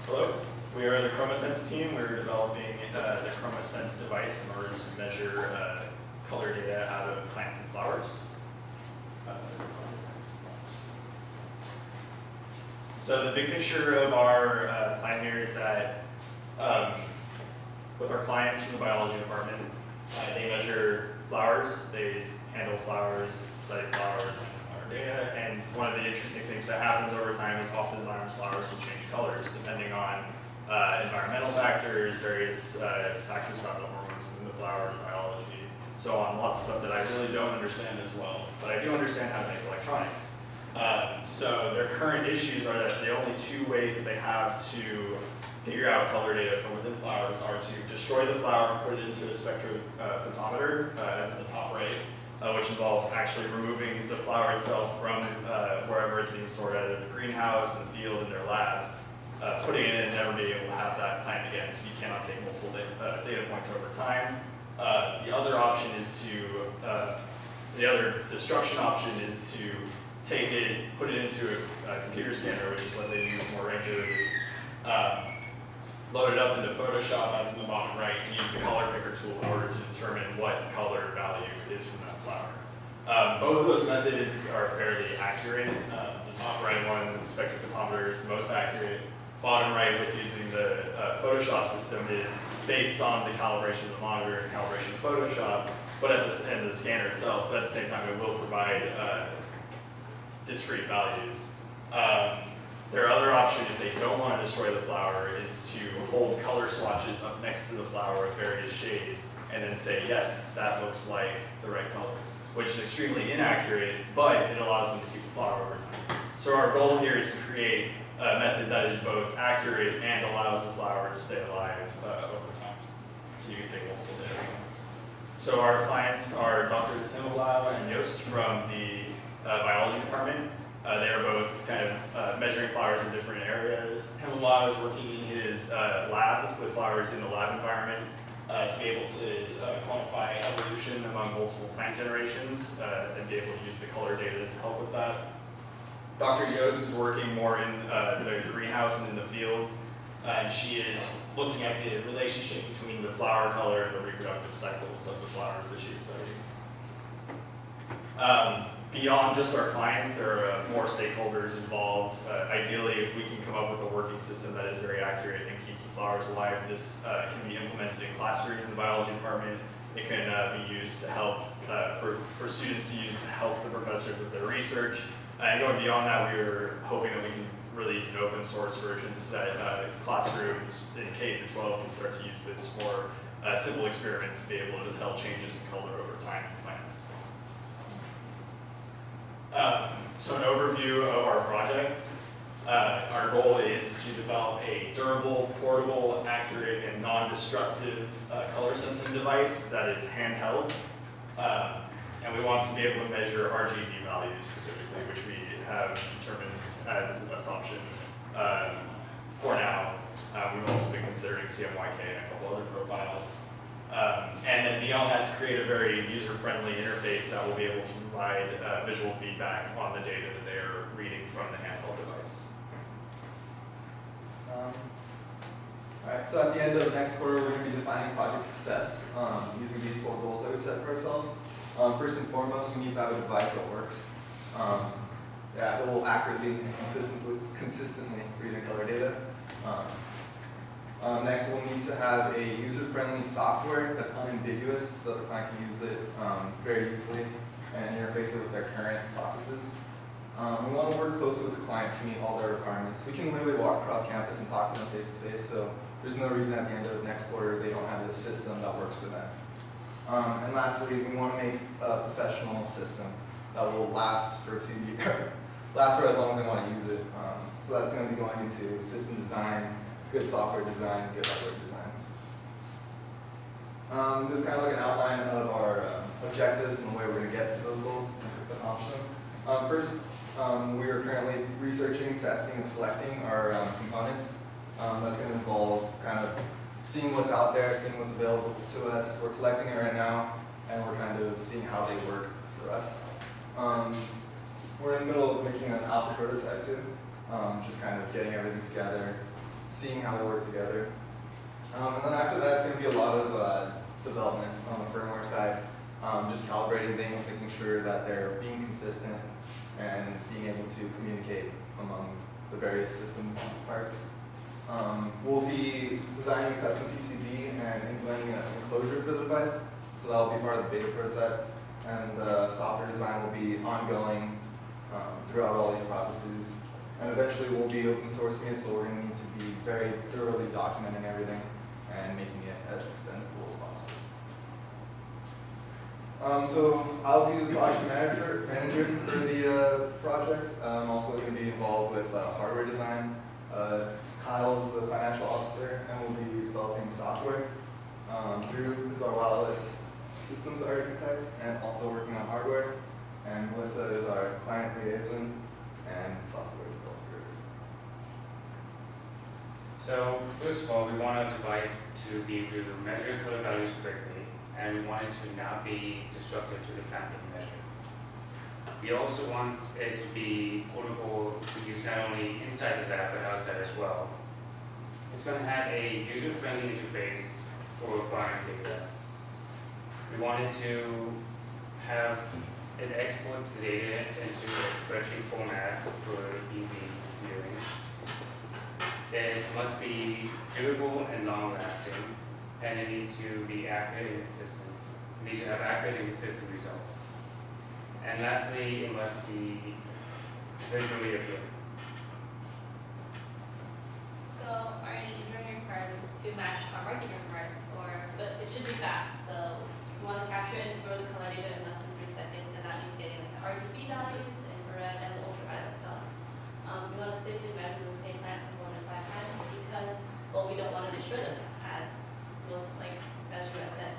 Hello, we are the Chromasense team. We're developing the Chromasense device in order to measure color data out of plants and flowers. So the big picture of our plan here is that with our clients from the biology department, they measure flowers, they handle flowers, study flowers, and our data, and one of the interesting things that happens over time is oftentimes flowers will change colors depending on environmental factors, various factors about the hormones within the flower, biology, so on, lots of stuff that I really don't understand as well, but I do understand how to make electronics. So their current issues are that the only two ways that they have to figure out color data from within flowers are to destroy the flower and put it into a spectrophotometer, as in the top right, which involves actually removing the flower itself from wherever it's being stored, either in the greenhouse, in the field, in their labs, putting it in and never being able to have that plant again, so you cannot take multiple data points over time. The other option is to, the other destruction option is to take it, put it into a computer scanner, which is what they use more regularly, load it up into Photoshop as in the bottom right, and use the color picker tool in order to determine what color value is from that flower. Both of those methods are fairly accurate. The top right one, the spectrophotometer, is the most accurate. Bottom right, with using the Photoshop system, is based on the calibration of the monitor and calibration of Photoshop, but at and the scanner itself, but at the same time it will provide discrete values. Their other option, if they don't want to destroy the flower, is to hold color swatches up next to the flower of various shades and then say, yes, that looks like the right color, which is extremely inaccurate, but it allows them to keep the flower over time. So our goal here is to create a method that is both accurate and allows the flower to stay alive over time. So you can take multiple data points. So our clients are Dr. Himmelblau and Yost from the biology department. They are both kind of measuring flowers in different areas. Himmelblau is working in his lab with flowers in the lab environment to be able to quantify evolution among multiple plant generations and be able to use the color data to help with that. Dr. Yost is working more in the greenhouse and in the field, and she is looking at the relationship between the flower color and the reproductive cycles of the flowers that she is studying. Beyond just our clients, there are more stakeholders involved. Ideally, if we can come up with a working system that is very accurate and keeps the flowers alive, this can be implemented in classrooms in the biology department. It can be used to help, for students to use to help the professors with their research. And going beyond that, we are hoping that we can release an open source version so that classrooms in K through 12 can start to use this for simple experiments to be able to tell changes in color over time in plants. So an overview of our project. Our goal is to develop a durable, portable, accurate, and non-destructive color sensing device that is handheld. And we want to be able to measure RGB values specifically, which we have determined as the best option for now. We've also been considering CMYK and a couple other profiles. And then beyond that, to create a very user-friendly interface that will be able to provide visual feedback on the data that they are reading from the handheld device. Alright, so at the end of next quarter, we're going to be defining project success using these 4 goals that we set for ourselves. First and foremost, we need to have a device that works. That will accurately and consistently read and color data. Next, we'll need to have a user-friendly software that's unambiguous so that the client can use it very easily and interface it with their current processes. We want to work closely with the client to meet all their requirements. We can literally walk across campus and talk to them face-to-face, so there's no reason at the end of next quarter they don't have a system that works for them. And lastly, we want to make a professional system that will last for a few years, last for as long as they want to use it. So that's going to be going into system design, good software design, good hardware design. This is kind of like an outline of our objectives and the way we're going to get to those goals and accomplish them. First, we are currently researching, testing, and selecting our components. That's going to involve kind of seeing what's out there, seeing what's available to us. We're collecting it right now, and we're kind of seeing how they work for us. We're in the middle of making an alpha prototype too, just kind of getting everything together, seeing how they work together. And then after that, it's going to be a lot of development on the firmware side, just calibrating things, making sure that they're being consistent and being able to communicate among the various system parts. We'll be designing a custom PCB and implementing an enclosure for the device, so that will be part of the beta prototype. And software design will be ongoing throughout all these processes. And eventually we'll be open sourcing it, so we're going to need to be very thoroughly documenting everything and making it as extendable as possible. So I'll be the project manager for the project. I'm also going to be involved with hardware design. Kyle's the financial officer, and we'll be developing software. Drew is our wireless systems architect and also working on hardware. And Melissa is our client liaison and software developer. So first of all, we want our device to be able to measure color values quickly, and we want it to not be disruptive to the plant being measured. We also want it to be portable to use not only inside the lab but outside as well. It's going to have a user-friendly interface for acquiring data. We want it to have it export the data into a spreadsheet format for easy viewing. It must be durable and long-lasting, and it needs to be accurate and consistent. It needs to have accurate and consistent results. And lastly, it must be visually appealing. So our engineering requirements to match our marketing requirement, but it should be fast. So we want to capture and store the color data in less than 3 seconds, and that means getting like the RGB values, infrared, and the ultraviolet values. We want to safely measure the same plant more than 5 times because, well, we don't want to destroy them as Drew said.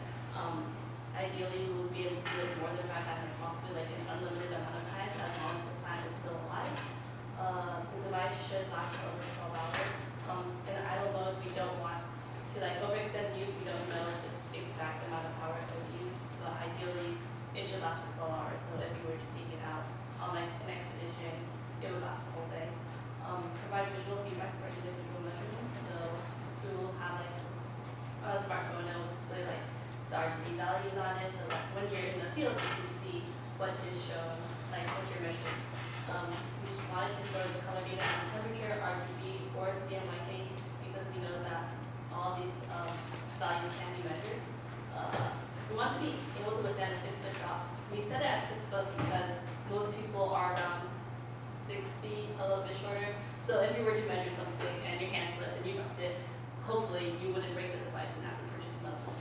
Ideally, we would be able to do it more than 5 times, and possibly like an unlimited amount of times as long as the plant is still alive. The device should last for over 12 hours. In an idle mode, we don't want to overextend use. We don't know the exact amount of power it will use, but ideally, it should last for 12 hours. So if you were to take it out on an expedition, it would last the whole day. Provide visual feedback for individual measurements. So we will have a smartphone that will display the RGB values on it, so that when you're in the field, you can see what is shown, what you're measuring. We wanted to store the color data on temperature, RGB, or CMYK because we know that all these values can be measured. We want to be able to withstand a 6-foot drop. We set it at 6 foot because most people are around 6 feet, a little bit shorter. So if you were to measure something and your hand slipped and you dropped it, hopefully you wouldn't break the device and have to purchase another one.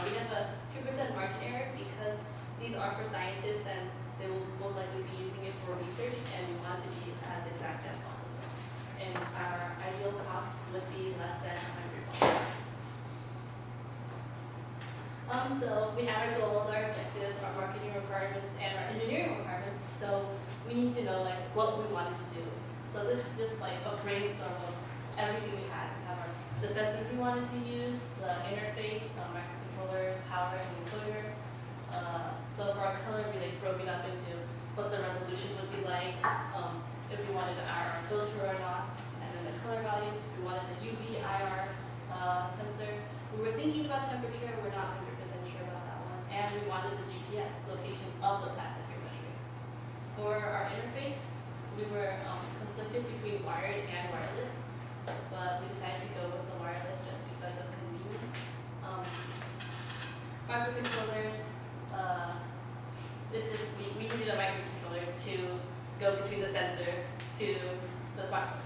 We have a 2% margin error because these are for scientists and they will most likely be using it for research, and we want it to be as exact as possible. And our ideal cost would be less than $100. So we have our goals, our objectives, our marketing requirements, and our engineering requirements. So we need to know what we wanted to do. So this is just a brainstorm of everything we had. We have the sensors we wanted to use, the interface, microcontrollers, power, and enclosure. So for our color, we broke it up into what the resolution would be like, if we wanted an IR filter or not, and then the color values, if we wanted a UV IR sensor. We were thinking about temperature, we're not 100% sure about that one. And we wanted the GPS location of the plant that you're measuring. For our interface, we were conflicted between wired and wireless, but we decided to go with the wireless just because of convenience. Microcontrollers, we needed a microcontroller to go between the sensor to the smartphone.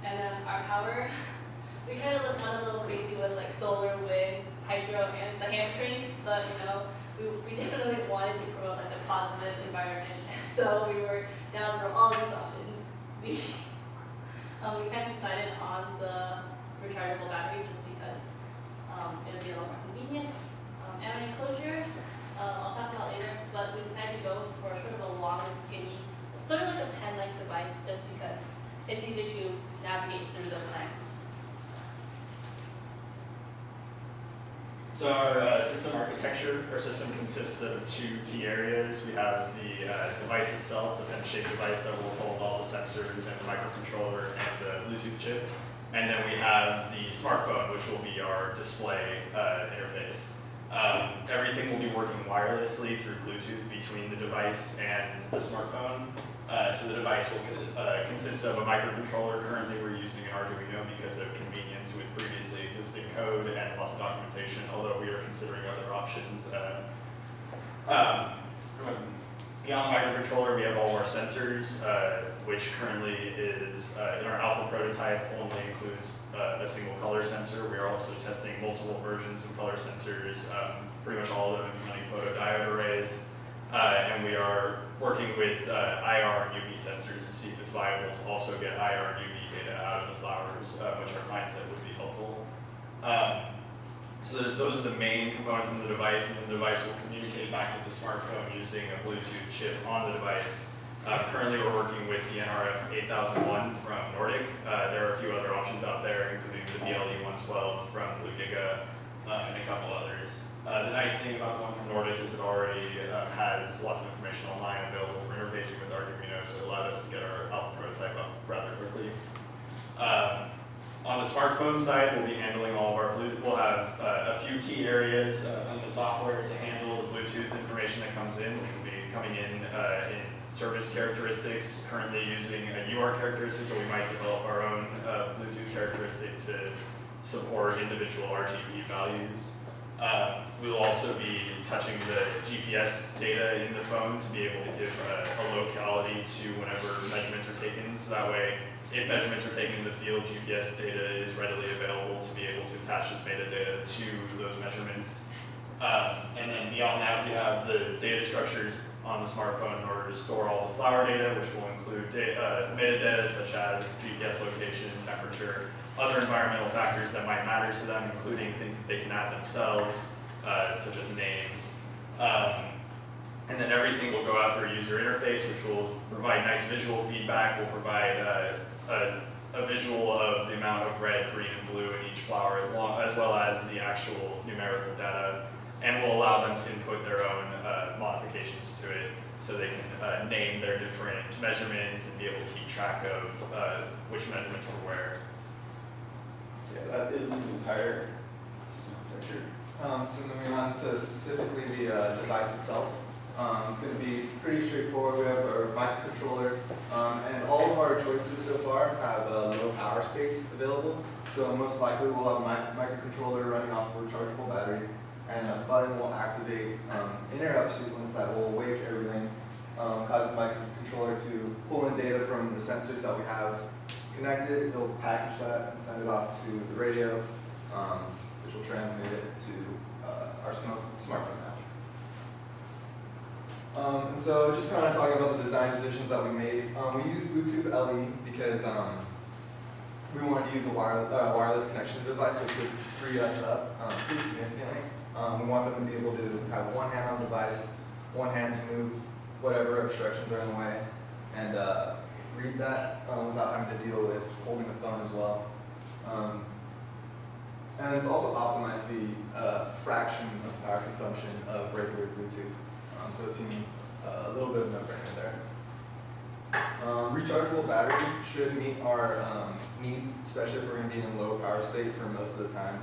And then our power, we kind of went a little crazy with solar, wind, hydro, and the hand crank, but we definitely wanted to promote a positive environment. So we were down for all these options. We kind of decided on the rechargeable battery just because it would be a lot more convenient. And an enclosure, I'll talk about later, but we decided to go for sort of a long and skinny, sort of like a pen-like device just because it's easier to navigate through the plant. So our system architecture, our system consists of two key areas. We have the device itself, the pen-shaped device that will hold all the sensors and the microcontroller and the Bluetooth chip. And then we have the smartphone, which will be our display interface. Everything will be working wirelessly through Bluetooth between the device and the smartphone. So the device will consist of a microcontroller. Currently we're using an Arduino because of convenience with previously existing code and lots of documentation, although we are considering other options. Beyond the microcontroller, we have all of our sensors, which currently is, in our alpha prototype, only includes a single color sensor. We are also testing multiple versions of color sensors, pretty much all of them implementing photodiode arrays. And we are working with IR and UV sensors to see if it's viable to also get IR and UV data out of the flowers, which our client said would be helpful. So those are the main components in the device, and the device will communicate back with the smartphone using a Bluetooth chip on the device. Currently we're working with the NRF 8001 from Nordic. There are a few other options out there, including the BLE 112 from Blue Giga, and a couple others. The nice thing about the one from Nordic is it already has lots of information online available for interfacing with Arduino, so it allowed us to get our alpha prototype up rather quickly. On the smartphone side, we'll be handling all of our Bluetooth. We'll have a few key areas in the software to handle the Bluetooth information that comes in, which will be coming in service characteristics, currently using a UART characteristic, but we might develop our own Bluetooth characteristic to support individual RGB values. We will also be touching the GPS data in the phone to be able to give a locality to whenever measurements are taken, so that way if measurements are taken in the field, GPS data is readily available to be able to attach this metadata to those measurements. And then beyond that, we have the data structures on the smartphone in order to store all the flower data, which will include metadata such as GPS location, temperature, other environmental factors that might matter to them, including things that they can add themselves, such as names. And then everything will go out through a user interface, which will provide nice visual feedback, will provide a visual of the amount of red, green, and blue in each flower, as well as the actual numerical data, and will allow them to input their own modifications to it, so they can name their different measurements and be able to keep track of which measurements were where. Yeah, that is the entire system architecture. So moving on to specifically the device itself. It's going to be pretty straightforward. We have our microcontroller, and all of our choices so far have low power states available. So most likely we'll have a microcontroller running off a rechargeable battery, and a button will activate interrupt sequence that will wake everything, cause the microcontroller to pull in data from the sensors that we have connected. It'll package that and send it off to the radio, which will transmit it to our smartphone app. And so just kind of talking about the design decisions that we made. We use Bluetooth LE because we wanted to use a wireless connection device, which would free us up pretty significantly. We want them to be able to have one hand on the device, one hand to move whatever obstructions are in the way, and read that without having to deal with holding the phone as well. And it's also optimized the fraction of power consumption of regular Bluetooth. So it's a little bit of no-brainer there. Rechargeable battery should meet our needs, especially if we're going to be in low power state for most of the time.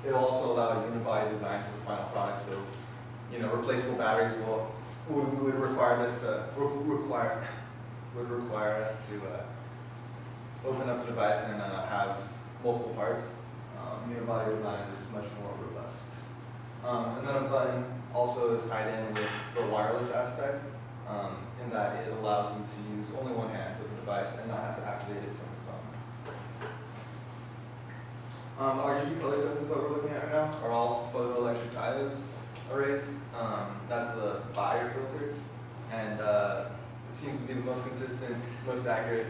It'll also allow a unibody design to the final product, so replaceable batteries would require us to open up the device and have multiple parts. Unibody design is much more robust. And then a button also is tied in with the wireless aspect, in that it allows you to use only one hand with the device and not have to activate it from the phone. The RGB color sensors that we're looking at right now are all photoelectric diodes arrays. That's the Bayer filter, and it seems to be the most consistent, most accurate,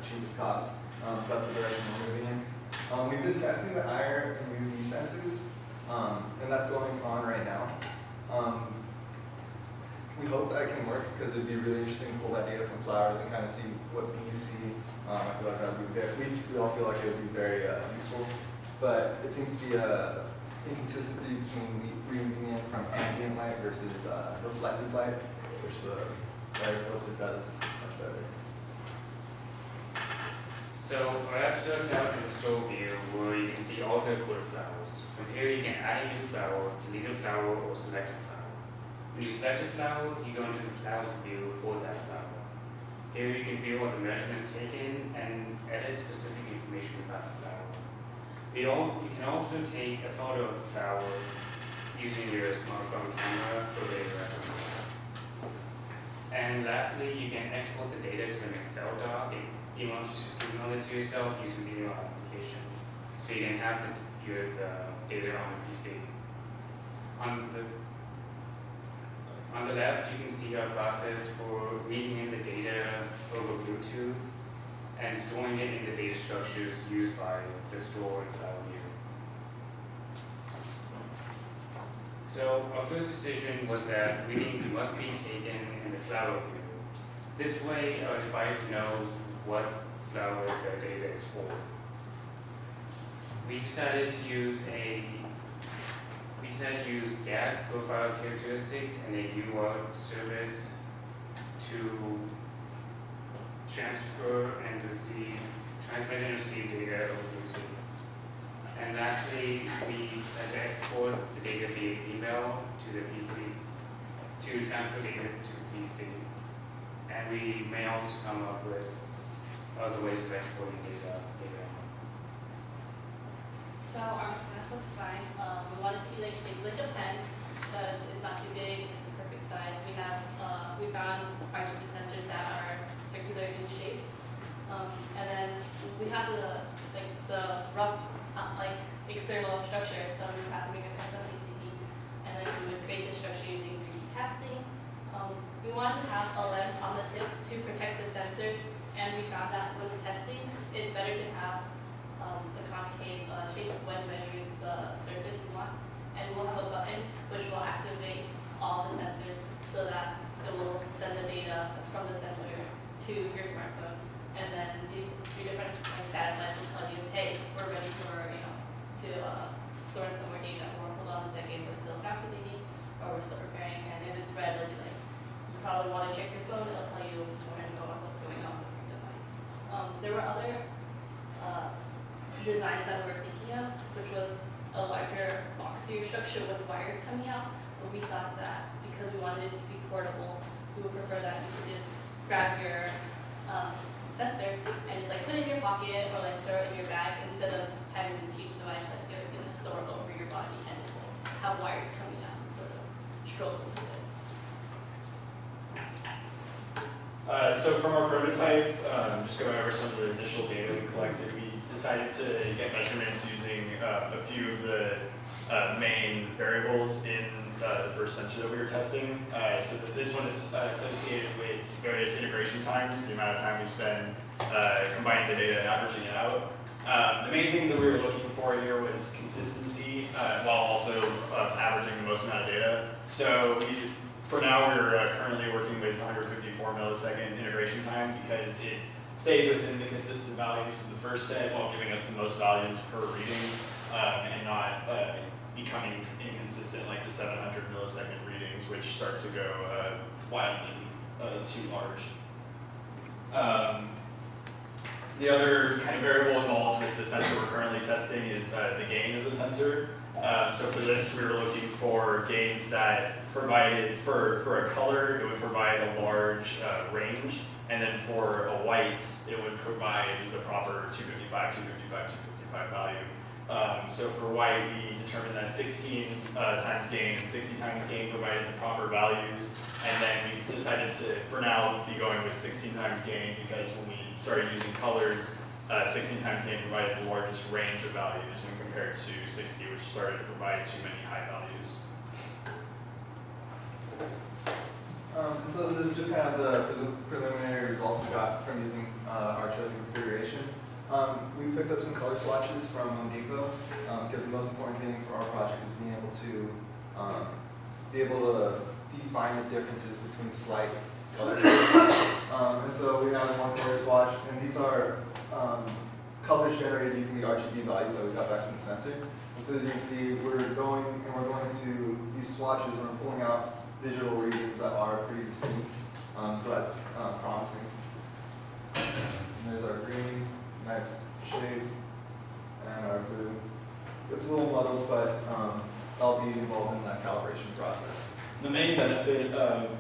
cheapest cost. So that's the direction we're moving in. We've been testing the IR and UV sensors, and that's going on right now. We hope that can work because it'd be really interesting to pull that data from flowers and kind of see what bees see. I feel like that would be we all feel like it would be very useful. but it seems to be a inconsistency between reading it from ambient light versus reflected light, which the lighter filter does much better. So our abstract out in the store view where you can see all the recorded flowers. From here you can add a new flower, delete a flower, or select a flower. When you select a flower, you go into the flowers view for that flower. Here you can view all the measurements taken and edit specific information about the flower. You can also take a photo of the flower using your smartphone camera for data reference. And lastly, you can export the data to an Excel doc and email it to yourself using the email application. So you can have your data on the PC. On the left, you can see our process for reading in the data over Bluetooth and storing it in the data structures used by the store and flower view. So our first decision was that readings must be taken in the flower view. This way, our device knows what flower the data is for. We decided to use GAT profile characteristics and a UART service to transmit and receive data over Bluetooth. And lastly, we decided to export the data via email to the PC to transfer data to the PC. And we may also come up with other ways of exporting data later on. So our mechanical design, we wanted to be like shaped like a pen because it's not too big, it's the perfect size. We found RGB sensors that are circular in shape, and then we have the rough external structure. So we have to make a custom PCB, and then we would create the structure using 3D casting. We wanted to have a lens on the tip to protect the sensors, and we found that when testing, it's better to have the concave shape when measuring the surface you want. And we'll have a button which will activate all the sensors so that it will send the data from the sensors to your smartphone. And then these 3 different satellites will tell you, hey, we're ready for to store some more data, or hold on a second, we're still calculating, or we're still preparing. And if it's red, it'll be like, you probably want to check your phone, it'll tell you more info on what's going on with your device. There were other designs that we were thinking of, which was a larger boxier structure with wires coming out, but we thought that because we wanted it to be portable, we would prefer that you could just grab your sensor and just put it in your pocket or throw it in your bag instead of having this huge device that you're going to store over your body and just have wires coming out and sort of stroll with it. So from our prototype, just going over some of the initial data we collected, we decided to get measurements using a few of the main variables in the first sensor that we were testing. So this one is associated with various integration times, the amount of time we spend combining the data and averaging it out. The main thing that we were looking for here was consistency while also averaging the most amount of data. So for now, we're currently working with 154 millisecond integration time because it stays within the consistent values of the first set while giving us the most values per reading and not becoming inconsistent like the 700 millisecond readings, which starts to go wildly too large. The other kind of variable involved with the sensor we're currently testing is the gain of the sensor. So for this, we were looking for gains that provided, for a color, it would provide a large range, and then for a white, it would provide the proper 255, 255, 255 value. So for white, we determined that 16 times gain and 60 times gain provided the proper values, and then we decided to, for now, be going with 16 times gain because when we started using colors, 16 times gain provided the largest range of values when compared to 60, which started to provide too many high values. And so this is just kind of the preliminary results we got from using our chosen configuration. We picked up some color swatches from Home Depot because the most important thing for our project is being able to define the differences between slight colors. And so we have one color swatch, and these are colors is generated using the RGB values that we got back from the sensor. And so as you can see, we're going to these swatches and we're pulling out digital readings that are pretty distinct. So that's promising. And there's our green, nice shades, and our blue. It's a little muddled, but I'll be involved in that calibration process. The main benefit of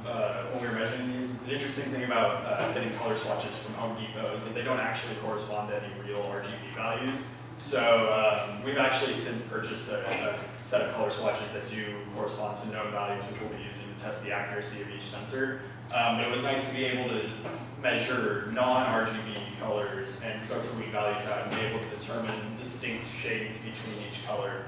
when we were measuring these, the interesting thing about getting color swatches from Home Depot is that they don't actually correspond to any real RGB values. So we've actually since purchased a set of color swatches that do correspond to known values, which we'll be using to test the accuracy of each sensor. But it was nice to be able to measure non-RGB colors and start to weed values out and be able to determine distinct shades between each color.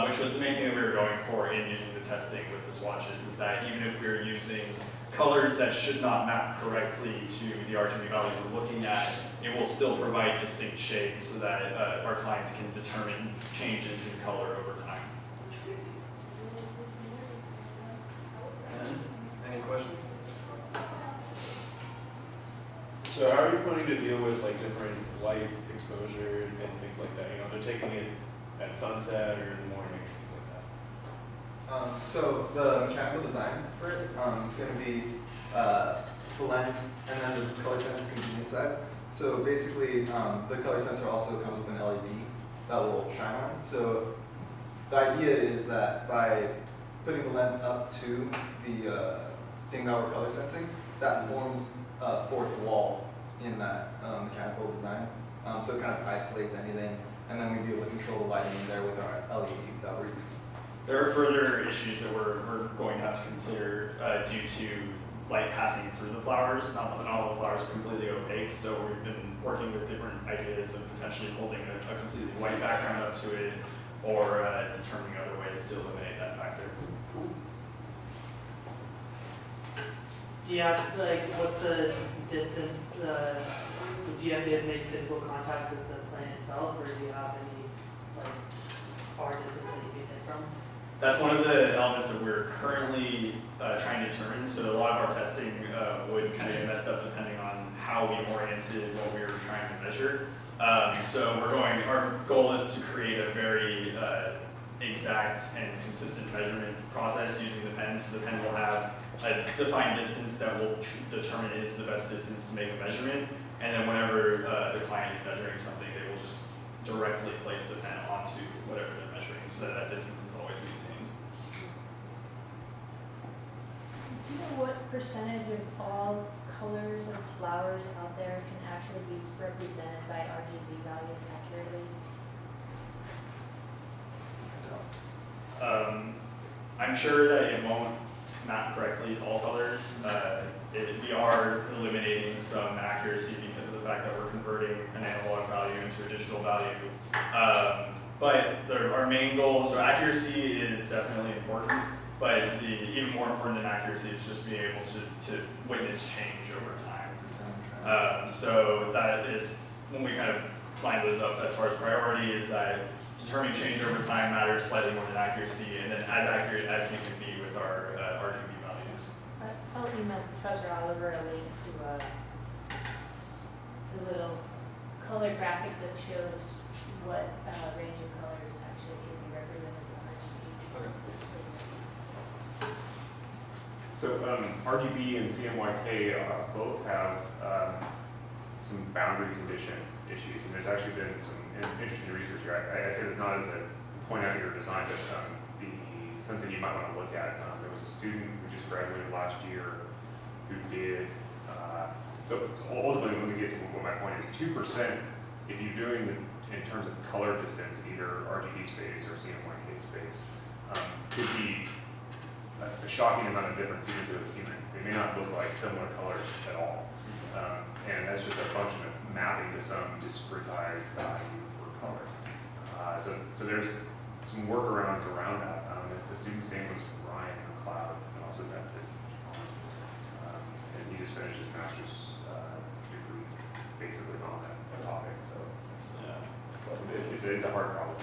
Which was the main thing that we were going for in using the testing with the swatches, is that even if we were using colors that should not map correctly to the RGB values we're looking at, it will still provide distinct shades so that our clients can determine changes in color over time. And any questions? So how are you planning to deal with like different light exposure and things like that? You know, they're taking it at sunset or in the morning, things like that. So the mechanical design for it is going to be the lens and then the color sensor is going to be inside. So basically, the color sensor also comes with an LED that will shine on. So the idea is that by putting the lens up to the thing that we're color sensing, that forms a fourth wall in that mechanical design. So it kind of isolates anything, and then we'd be able to control the lighting in there with our LED that we're using. There are further issues that we're going to have to consider due to light passing through the flowers. Not all the flowers are completely opaque, so we've been working with different ideas of potentially holding a completely white background up to it, or determining other ways to eliminate that factor. Do you have, like, what's the distance, do you have to make physical contact with the plant itself, or do you have any, like, far distance that you can hit from? That's one of the elements that we're currently trying to determine. So a lot of our testing would kind of get messed up depending on how we oriented what we were trying to measure. So our goal is to create a very exact and consistent measurement process using the pen. So the pen will have a defined distance that will determine is the best distance to make a measurement. And then whenever the client is measuring something, they will just directly place the pen onto whatever they're measuring so that that distance is always maintained. Do you know what percentage of all colors of flowers out there can actually be represented by RGB values accurately? I'm sure that it won't map correctly to all colors. We are eliminating some accuracy because of the fact that we're converting an analog value into a digital value. But our main goal, so accuracy is definitely important, but even more important than accuracy is just being able to witness change over time. So that is, when we kind of line those up as far as priority, is that determining change over time matters slightly more than accuracy, and then as accurate as we can be with our RGB values. I'll email Professor Oliver a link to a little color graphic that shows what range of colors actually can be represented on RGB. So RGB and CMYK both have some boundary condition issues, and there's actually been some interesting research here. I say this not as a point out your design, but something you might want to look at. There was a student who just graduated last year who did, so ultimately when we get to what my point is, 2%, if you're doing in terms of color distance, either RGB space or CMYK space, could be a shocking amount of difference even to a human. They may not look like similar colors at all. And that's just a function of mapping to some discretized value for color. So there's some workarounds around that. The student's name was Ryan McLeod, and also that and he just finished his master's degree basically on that topic. So it's a hard problem.